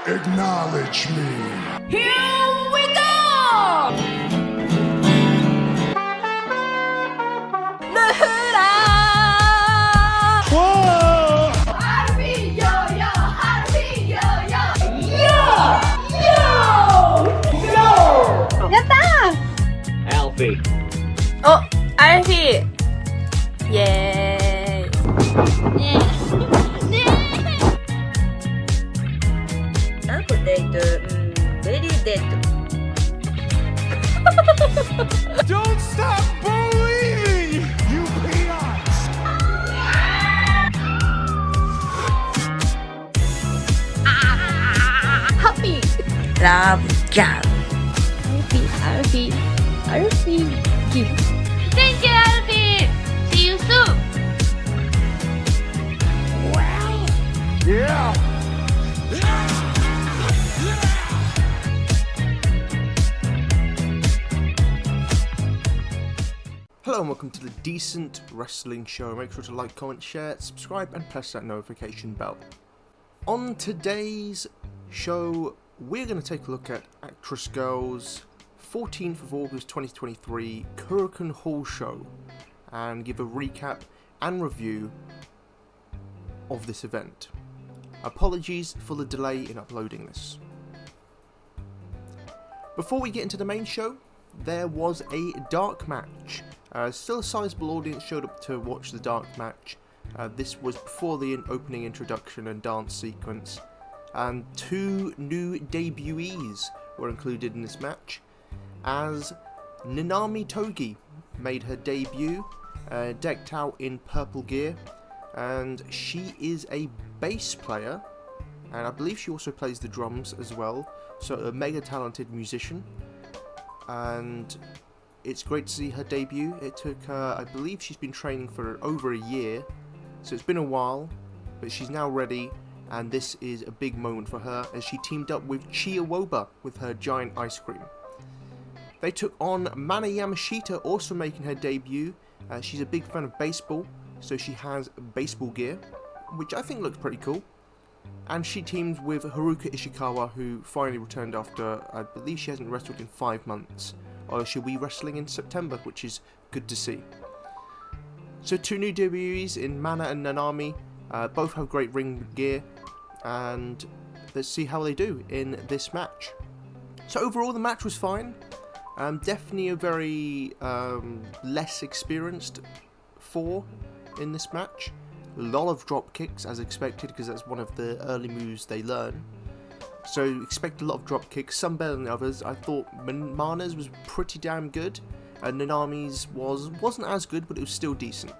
Acknowledge me. Here we go! 느흐라! Whoa! 하루비 요요! 하루비 요요! 요! 요! 됐다! Alfie. 알피! 예. very dead. Don't stop believing, you peons! Happy. Love girl. Alfie. Thank you, Alfie. See you soon. Yeah! Hello and welcome to the Decent Wrestling Show. Make sure to like, comment, share, subscribe and press that notification bell. On today's show, we're going to take a look at Actress Girl's 14th of August 2023 Korakuen Hall show and give a recap and review of this event. Apologies for the delay in uploading this. Before we get into the main show, there was a dark match. Still a sizable audience showed up to watch the dark match. This was before the opening introduction and dance sequence. And two new debutees were included in this match, as Nanami Togi made her debut, decked out in purple gear, and she is a bass player, and I believe she also plays the drums as well, so a mega talented musician. And it's great to see her debut. It took her, I believe she's been training for over a year, so it's been a while, but she's now ready, and this is a big moment for her as she teamed up with Chiawoba with her giant ice cream. They took on Mana Yamashita, also making her debut. She's a big fan of baseball, so she has baseball gear, which I think looks pretty cool. And she teamed with Haruka Ishikawa, who finally returned after, I believe she hasn't wrestled in 5 months. Or she'll be wrestling in September, which is good to see. So two new debutees in Mana and Nanami, both have great ring gear, and let's see how they do in this match. So overall the match was fine. Definitely a very less experienced four in this match. A lot of drop kicks as expected, because that's one of the early moves they learn. So expect a lot of drop kicks, some better than others. I thought Mana's was pretty damn good, and Nanami's wasn't as good, but it was still decent.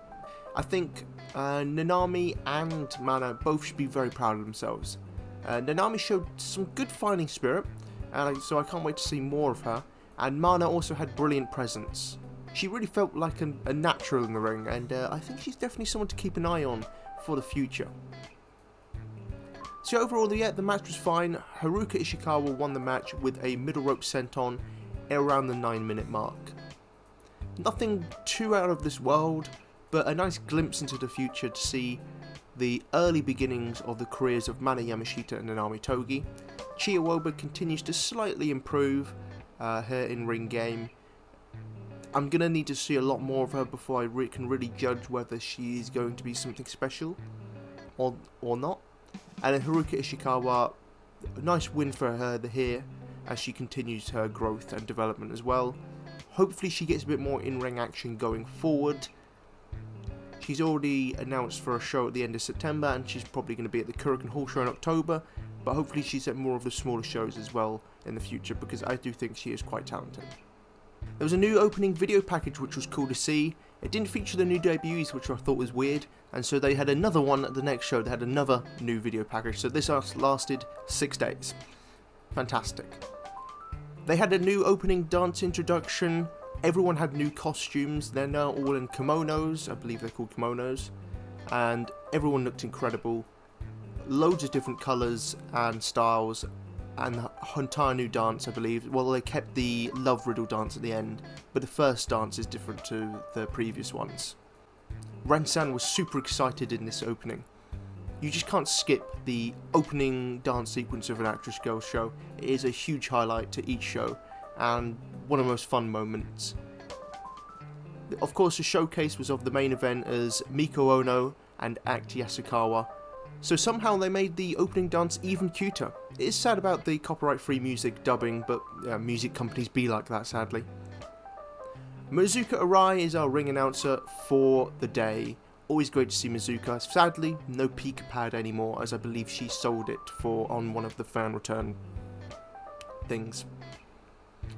I think Nanami and Mana both should be very proud of themselves. Nanami showed some good fighting spirit, and so I can't wait to see more of her. And Mana also had brilliant presence. She really felt like a natural in the ring, and I think she's definitely someone to keep an eye on for the future. So overall, yeah, the match was fine. Haruka Ishikawa won the match with a middle rope senton around the 9-minute mark. Nothing too out of this world, but a nice glimpse into the future to see the early beginnings of the careers of Mana Yamashita and Nanami Togi. Chiawoba continues to slightly improve her in-ring game. I'm going to need to see a lot more of her before I can really judge whether she is going to be something special or not. And then Haruka Ishikawa, a nice win for her here as she continues her growth and development as well. Hopefully she gets a bit more in-ring action going forward. She's already announced for a show at the end of September, and she's probably going to be at the Korakuen Hall show in October, but hopefully she's at more of the smaller shows as well in the future, because I do think she is quite talented. There was a new opening video package which was cool to see. It didn't feature the new debuts, which I thought was weird, and so they had another one at the next show. They had another new video package, so this lasted 6 days. Fantastic. They had a new opening dance introduction. Everyone had new costumes. They're now all in kimonos. I believe they're called kimonos, and everyone looked incredible. Loads of different colours and styles, and the entire new dance, I believe. Well, they kept the Love Riddle dance at the end, but the first dance is different to the previous ones. Ren-san was super excited in this opening. You just can't skip the opening dance sequence of an Actress Girls show. It is a huge highlight to each show, and one of the most fun moments. Of course, the showcase was of the main eventers Miko Ono and Act Yasukawa, so somehow they made the opening dance even cuter. It is sad about the copyright-free music dubbing, but music companies be like that, sadly. Mizuka Arai is our ring announcer for the day. Always great to see Mizuka. Sadly, no Pika pad anymore, as I believe she sold it on one of the fan return things.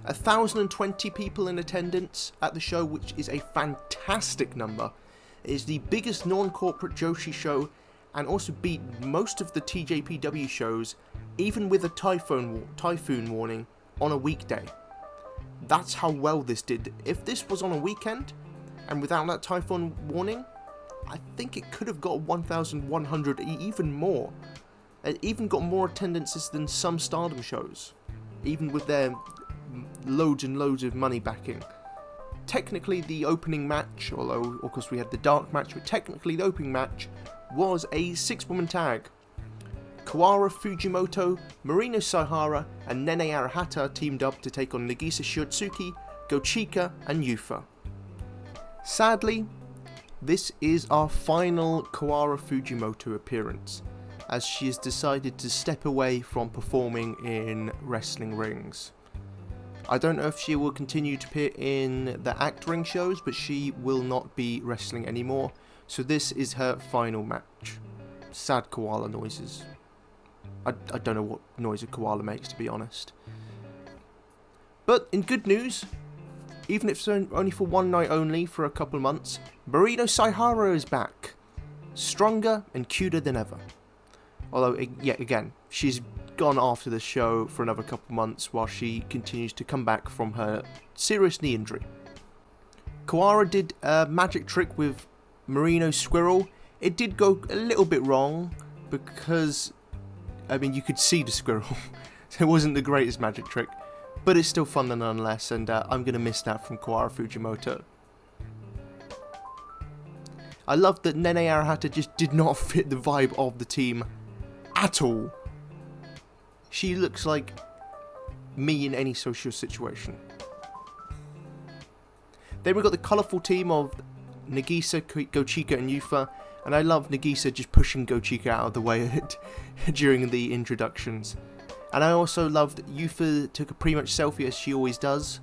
1,020 people in attendance at the show, which is a fantastic number. It is the biggest non-corporate Joshi show, and also beat most of the TJPW shows, even with a typhoon warning on a weekday. That's how well this did. If this was on a weekend, and without that typhoon warning, I think it could have got 1,100, even more. It even got more attendances than some Stardom shows, even with their loads and loads of money backing. Technically the opening match, although of course we had the dark match, but technically the opening match was a 6-woman tag. Kawara Fujimoto, Marino Saihara and Nene Arahata teamed up to take on Nagisa Shiotsuki, Gochika and Yufa. Sadly, this is our final Kawara Fujimoto appearance, as she has decided to step away from performing in wrestling rings. I don't know if she will continue to appear in the Act Ring shows, but she will not be wrestling anymore, so this is her final match. Sad koala noises. I don't know what noise a koala makes, to be honest. But in good news, even if it's only for one night only for a couple of months, Marino Saihara is back. Stronger and cuter than ever. Although, yet again, she's gone after the show for another couple of months while she continues to come back from her serious knee injury. Kawara did a magic trick with Marino's squirrel. It did go a little bit wrong because, I mean, you could see the squirrel. So it wasn't the greatest magic trick, but it's still fun nonetheless, and I'm going to miss that from Kawara Fujimoto. I love that Nene Arahata just did not fit the vibe of the team at all. She looks like me in any social situation. Then we got the colourful team of Nagisa, Gochika and Yufa, and I love Nagisa just pushing Gochika out of the way during the introductions. And I also loved Yufa took a pre-match selfie, as she always does,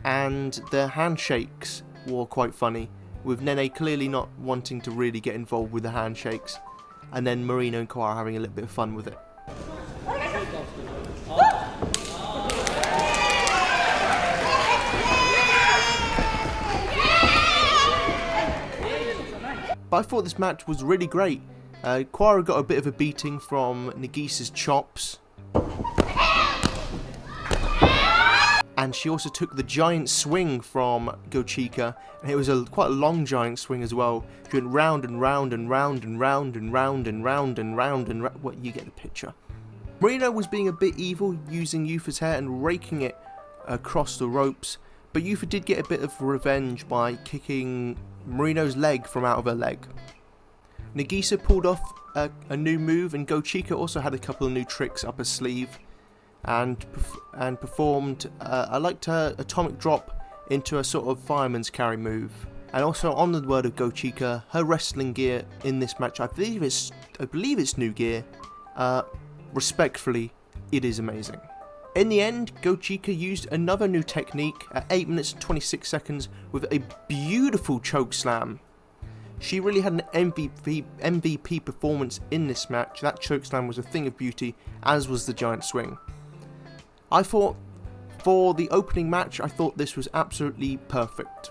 and the handshakes were quite funny, with Nene clearly not wanting to really get involved with the handshakes, and then Marino and Kawara having a little bit of fun with it. But I thought this match was really great. Kawara got a bit of a beating from Nagisa's chops. And she also took the giant swing from Gochika, and it was quite a long giant swing as well. She went round and round and round and round and round and round and round and round. Well, you get the picture. Marino was being a bit evil, using Yufa's hair and raking it across the ropes, but Yufa did get a bit of revenge by kicking Marino's leg from out of her leg. Nagisa pulled off a new move, and Gochika also had a couple of new tricks up her sleeve, and performed, I liked her atomic drop into a sort of fireman's carry move. And also, on the word of Gochika, her wrestling gear in this match, I believe it's new gear. Respectfully, it is amazing. In the end, Gochika used another new technique at 8 minutes and 26 seconds with a beautiful choke slam. She really had an MVP performance in this match. That choke slam was a thing of beauty, as was the giant swing. I thought, for the opening match, I thought this was absolutely perfect.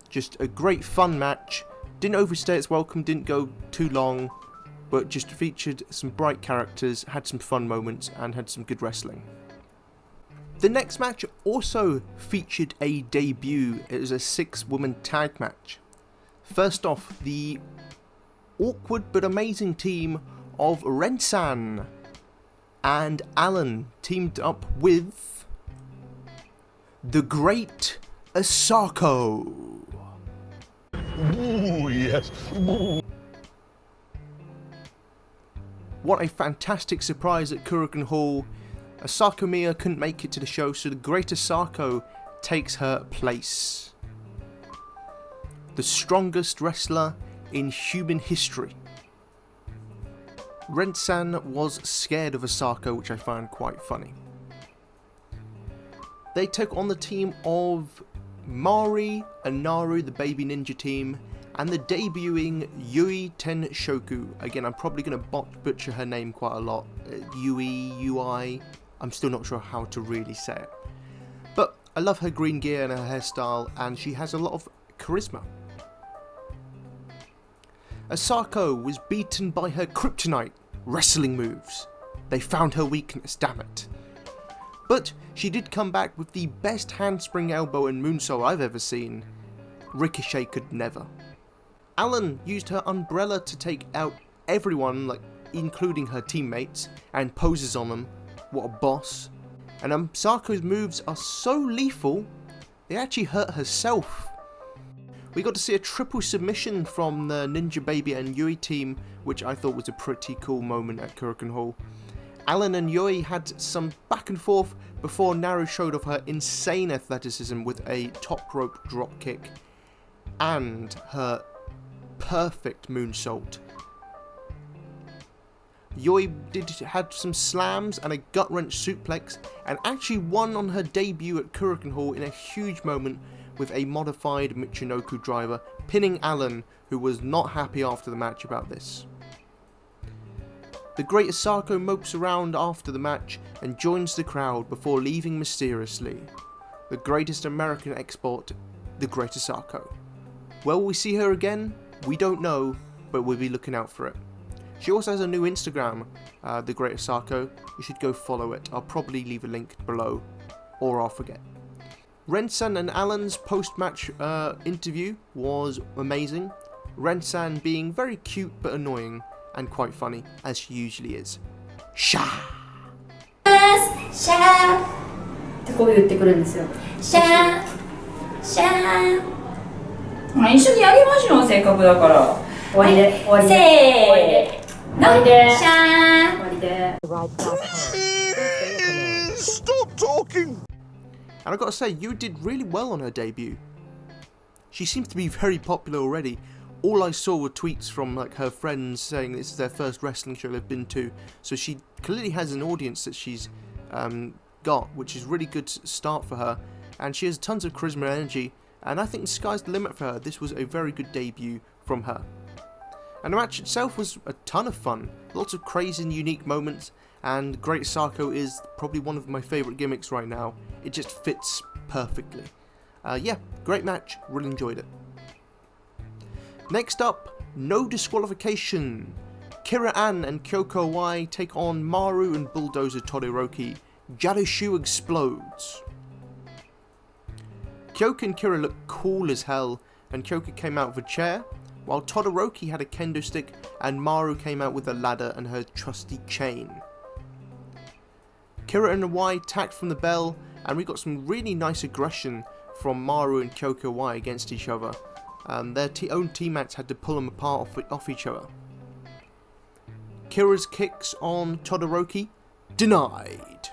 Just a great fun match. Didn't overstay its welcome, didn't go too long, but just featured some bright characters, had some fun moments, and had some good wrestling. The next match also featured a debut. It was a 6-woman tag match. First off, the awkward but amazing team of Ren-san and Alan teamed up with the Great Asako. Ooh, yes. Ooh. What a fantastic surprise at Korakuen Hall. Asako Miya couldn't make it to the show, so the great Asako takes her place. The strongest wrestler in human history. Ren-san was scared of Asako, which I found quite funny. They took on the team of Mari and Naru, the baby ninja team, and the debuting Yui Tenshoku. Again, I'm probably going to butcher her name quite a lot. Ui, I'm still not sure how to really say it. But I love her green gear and her hairstyle, and she has a lot of charisma. Asako was beaten by her kryptonite wrestling moves. They found her weakness, damn it. But she did come back with the best handspring elbow and moonsault I've ever seen. Ricochet could never. Alan used her umbrella to take out everyone, like including her teammates, and poses on them. What a boss. And Asako's moves are so lethal, they actually hurt herself. We got to see a triple submission from the Ninja Baby and Yui team, which I thought was a pretty cool moment at Korakuen Hall. Alan and Yui had some back and forth before Naru showed off her insane athleticism with a top rope drop kick and her perfect moonsault. Yui had some slams and a gut-wrench suplex and actually won on her debut at Korakuen Hall in a huge moment with a modified Michinoku driver, pinning Alan, who was not happy after the match about this. The great Asako mopes around after the match and joins the crowd before leaving mysteriously. The greatest American export, the great Asako. Will we see her again? We don't know, but we'll be looking out for it. She also has a new Instagram, the great Asako. You should go follow it. I'll probably leave a link below, or I'll forget. Ren-san and Alan's post-match interview was amazing. Ren-san being very cute but annoying, and quite funny, as she usually is. Sha! シャーってこう言ってくるんですよ。シャーシャー。まあ一緒にやりましょう、せっかくだから。終わりで、終わりで。終わりで。シャー。終わりで。Stop talking! And I gotta say, Yui did really well on her debut. She seems to be very popular already. All I saw were tweets from like her friends saying this is their first wrestling show they've been to, so she clearly has an audience that she's got, which is really good start for her, and she has tons of charisma and energy, and I think the sky's the limit for her. This was a very good debut from her. And the match itself was a ton of fun, lots of crazy and unique moments, and Great Asako is probably one of my favourite gimmicks right now. It just fits perfectly. Yeah, great match, really enjoyed it. Next up, no disqualification. Kira Ann and Kyoko Wai take on Maru and Bulldozer Todoroki. Jadoshu explodes. Kyoko and Kira look cool as hell, and Kyoko came out with a chair, while Todoroki had a kendo stick and Maru came out with a ladder and her trusty chain. Kira and Wai attacked from the bell, and we got some really nice aggression from Maru and Kyoko Wai against each other. Their own teammates had to pull them apart off each other. Kira's kicks on Todoroki, denied.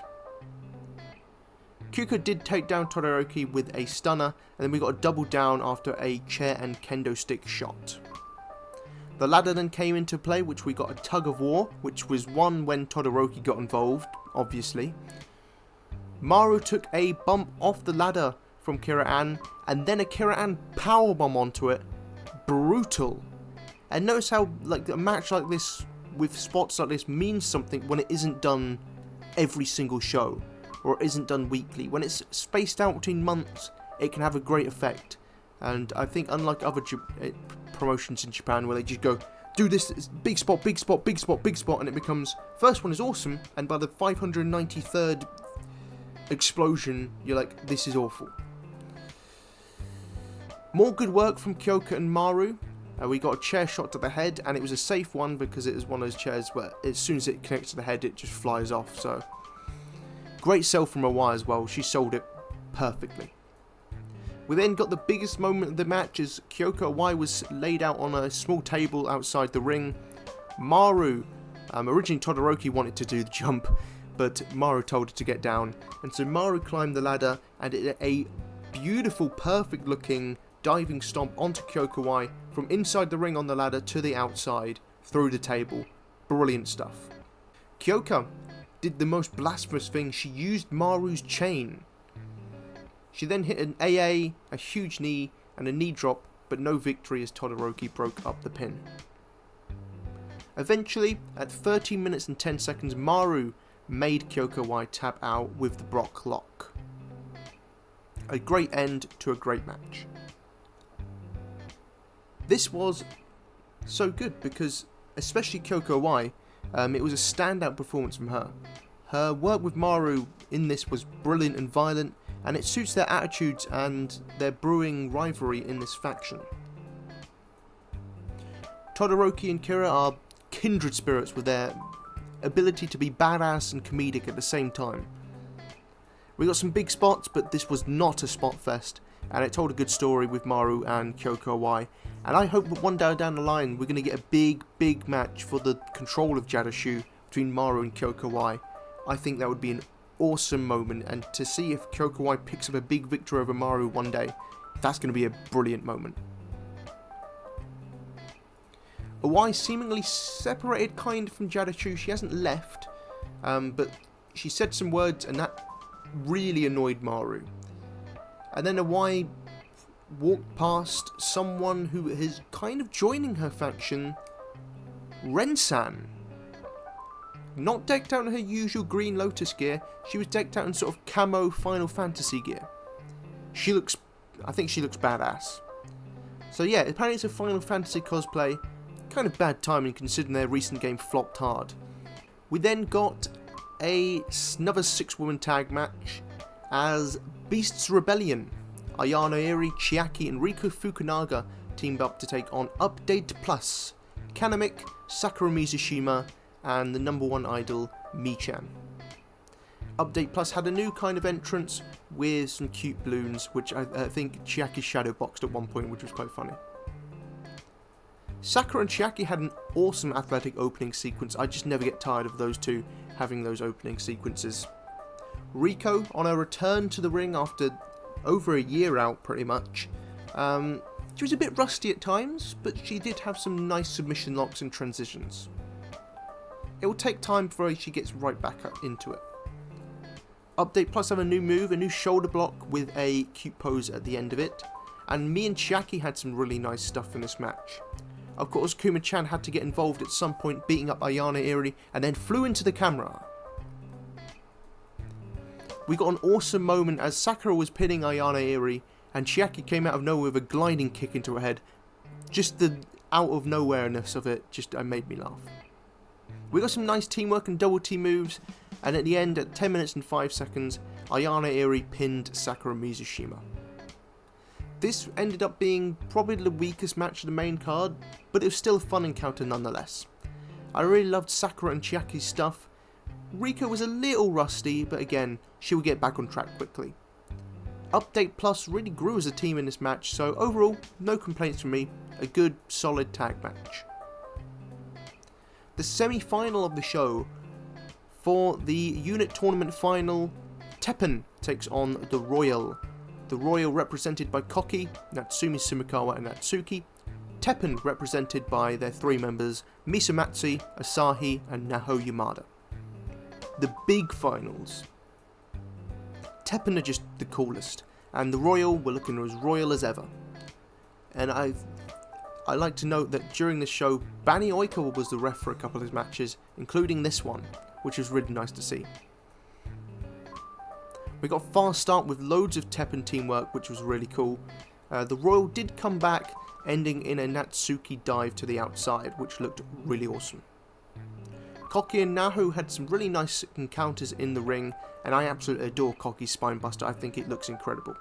Kyoko did take down Todoroki with a stunner, and then we got a double down after a chair and kendo stick shot. The ladder then came into play, which we got a tug of war, which was won when Todoroki got involved, obviously. Maru took a bump off the ladder from Kira Ann, and then a Kira Ann powerbomb onto it. Brutal. And notice how like a match like this, with spots like this, means something when it isn't done every single show, or it isn't done weekly. When it's spaced out between months, it can have a great effect. And I think unlike other promotions in Japan where they just go, do this big spot, big spot, big spot, big spot, and it becomes, first one is awesome, and by the 593rd explosion, you're like, this is awful. More good work from Kyoko and Maru. We got a chair shot to the head, and it was a safe one because it was one of those chairs where as soon as it connects to the head, it just flies off. So great sell from Awai as well. She sold it perfectly. We then got the biggest moment of the match as Kyoko Awai was laid out on a small table outside the ring. Maru Originally Todoroki wanted to do the jump, but Maru told her to get down, and so Maru climbed the ladder and did a beautiful, perfect looking diving stomp onto Korakuen from inside the ring on the ladder to the outside, through the table. Brilliant stuff. Kyoka did the most blasphemous thing. She used Maru's chain. She then hit an AA, a huge knee, and a knee drop, but no victory as Todoroki broke up the pin. Eventually, at 13 minutes and 10 seconds, Maru made Korakuen tap out with the Brock Lock. A great end to a great match. This was so good because, especially Korakuen, it was a standout performance from her. Her work with Maru in this was brilliant and violent, and it suits their attitudes and their brewing rivalry in this faction. Todoroki and Kira are kindred spirits with their ability to be badass and comedic at the same time. We got some big spots, but this was not a spot fest, and it told a good story with Maru and Korakuen, and I hope that one day down the line we're going to get a big match for the control of Jadashu between Maru and Korakuen. I think that would be an awesome moment, and to see if Korakuen picks up a big victory over Maru one day, that's going to be a brilliant moment. Awai seemingly separated kind of from Jadashu. She hasn't left, but she said some words and that really annoyed Maru. And then Awai walked past someone who is kind of joining her faction, Ren-san. Not decked out in her usual Green Lotus gear, she was decked out in sort of camo Final Fantasy gear. I think she looks badass. So yeah, apparently it's a Final Fantasy cosplay. Kind of bad timing considering their recent game flopped hard. We then got another 6-woman tag match as Beasts Rebellion. Ayano Eri, Chiaki and Riko Fukunaga teamed up to take on Update Plus, Kanamik, Sakura Mizushima and the #1 idol Mi-chan. Update Plus had a new kind of entrance with some cute balloons, which I think Chiaki shadowboxed at one point, which was quite funny. Sakura and Chiaki had an awesome athletic opening sequence. I just never get tired of those two having those opening sequences. Riko, on her return to the ring after over a year out pretty much, she was a bit rusty at times, but she did have some nice submission locks and transitions. It will take time before she gets right back up into it. Update Plus have a new move, a new shoulder block with a cute pose at the end of it, and me and Chiaki had some really nice stuff in this match. Of course, Kuma-chan had to get involved at some point, beating up Ayano Eri, and then flew into the camera. We got an awesome moment as Sakura was pinning Ayano Eri, and Chiaki came out of nowhere with a gliding kick into her head. Just the out of nowhereness of it just made me laugh. We got some nice teamwork and double team moves, and at the end, at 10 minutes and 5 seconds, Ayano Eri pinned Sakura Mizushima. This ended up being probably the weakest match of the main card, but it was still a fun encounter nonetheless. I really loved Sakura and Chiaki's stuff. Riko was a little rusty, but again, she will get back on track quickly. Update Plus really grew as a team in this match, so overall, no complaints from me, a good, solid tag match. The semi-final of the show, for the unit tournament final, Teppen takes on the Royal. The Royal represented by Koki, Natsumi Sumikawa and Natsuki. Teppen represented by their 3 members, Misamatsu, Asahi and Naho Yamada. The big finals. Teppen are just the coolest, and the Royal were looking as royal as ever. And I like to note that during this show, Bani Oikawa was the ref for a couple of his matches, including this one, which was really nice to see. We got a fast start with loads of Teppen teamwork, which was really cool. The Royal did come back, ending in a Natsuki dive to the outside, which looked really awesome. Koki and Nahu had some really nice encounters in the ring, and I absolutely adore Koki's spinebuster. I think it looks incredible.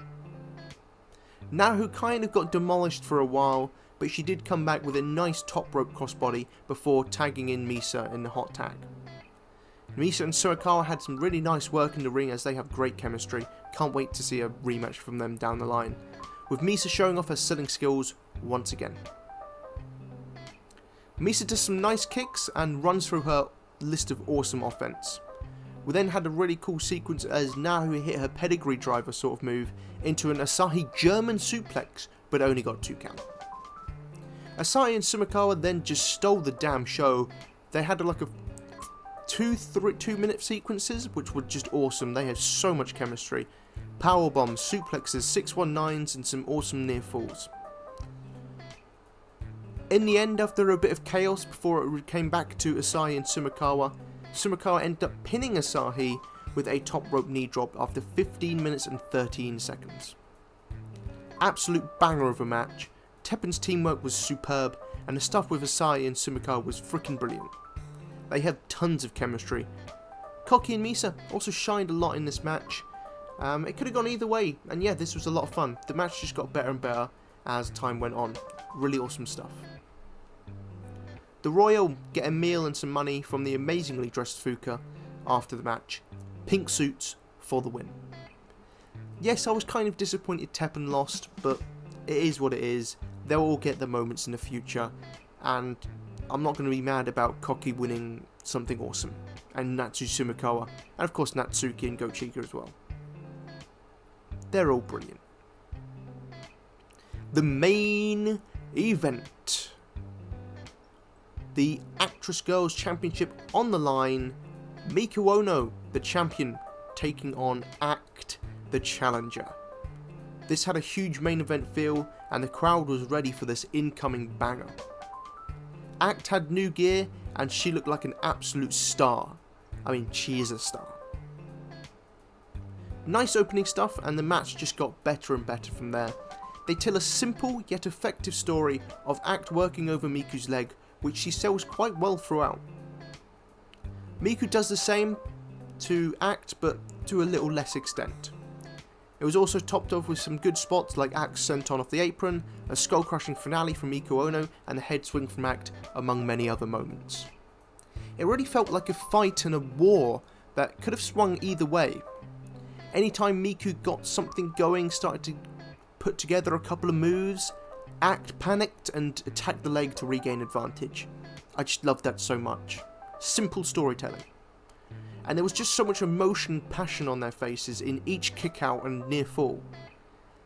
Nahu kind of got demolished for a while, but she did come back with a nice top rope crossbody before tagging in Misa in the hot tag. Misa and Surakawa had some really nice work in the ring as they have great chemistry. Can't wait to see a rematch from them down the line, with Misa showing off her selling skills once again. Misa does some nice kicks and runs through her list of awesome offense. We then had a really cool sequence as Nahu hit her pedigree driver sort of move into an Asahi German suplex, but only got 2 count. Asahi and Sumikawa then just stole the damn show. They had like a 2-minute sequences, which were just awesome. They had so much chemistry. Power bombs, suplexes, 619s, and some awesome near falls. In the end, after a bit of chaos before it came back to Asahi and Sumikawa, Sumikawa ended up pinning Asahi with a top rope knee drop after 15 minutes and 13 seconds. Absolute banger of a match. Teppen's teamwork was superb, and the stuff with Asahi and Sumikawa was freaking brilliant. They had tons of chemistry. Koki and Misa also shined a lot in this match. It could have gone either way, and yeah, this was a lot of fun. The match just got better and better as time went on. Really awesome stuff. The Royal get a meal and some money from the amazingly dressed Fuka after the match. Pink suits for the win. Yes, I was kind of disappointed Teppen lost, but it is what it is. They'll all get their moments in the future, and I'm not going to be mad about Koki winning something awesome, and Natsu Sumikawa, and of course Natsuki and Gochika as well. They're all brilliant. The main event. The Actress Girls Championship on the line. Miku Ono, the champion, taking on Act, the challenger. This had a huge main event feel, and the crowd was ready for this incoming banger. Act had new gear, and she looked like an absolute star. I mean, she is a star. Nice opening stuff, and the match just got better and better from there. They tell a simple yet effective story of Act working over Miku's leg, which she sells quite well throughout. Miku does the same to Act, but to a little less extent. It was also topped off with some good spots like Act's senton off the apron, a skull-crushing finale from Miku Ono, and a head swing from Act, among many other moments. It really felt like a fight and a war that could have swung either way. Anytime Miku got something going, started to put together a couple of moves, Act panicked and attacked the leg to regain advantage. I just loved that so much. Simple storytelling. And there was just so much emotion and passion on their faces in each kick out and near fall.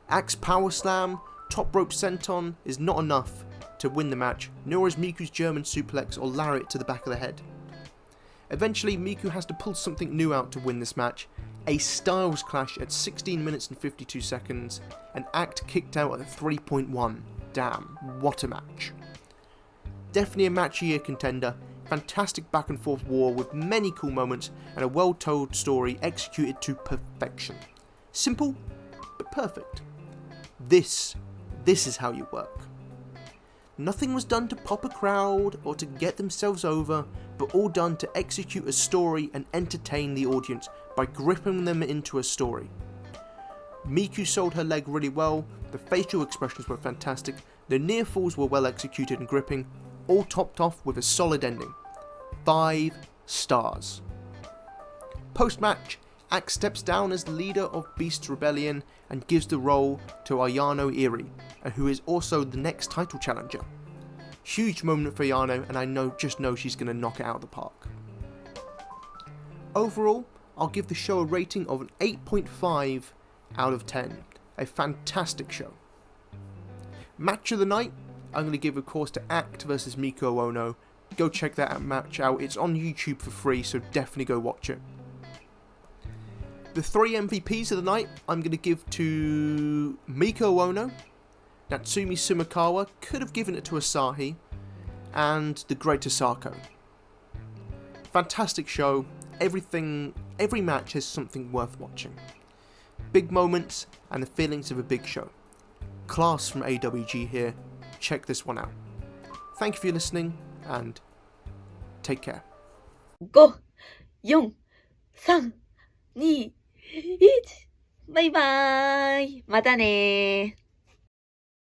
Act's power slam, top rope senton is not enough to win the match, nor is Miku's German suplex or lariat to the back of the head. Eventually Miku has to pull something new out to win this match. A Styles Clash at 16 minutes and 52 seconds, and Act kicked out at 3.1. Damn, what a match. Definitely a match of the year contender, fantastic back and forth war with many cool moments, and a well told story executed to perfection. Simple, but perfect. This is how you work. Nothing was done to pop a crowd or to get themselves over, but all done to execute a story and entertain the audience by gripping them into a story. Miku sold her leg really well, the facial expressions were fantastic, the near falls were well executed and gripping, all topped off with a solid ending. 5 stars. Post-match, Act steps down as the leader of Beast's Rebellion and gives the role to Ayano Iri, who is also the next title challenger. Huge moment for Ayano, and I just know she's going to knock it out of the park. Overall, I'll give the show a rating of an 8.5 out of 10. A fantastic show. Match of the night, I'm going to give, of course, to Act versus Miku Ono. Go check that match out. It's on YouTube for free, so definitely go watch it. The 3 MVPs of the night, I'm going to give to Miku Ono. Natsumi Sumikawa could have given it to Asahi, and the Great Asako. Fantastic show. Every match has something worth watching. Big moments and the feelings of a big show. Class from AWG here. Check this one out. Thank you for listening, and take care. 5、4、3、2、1。バイバーイ。またねー。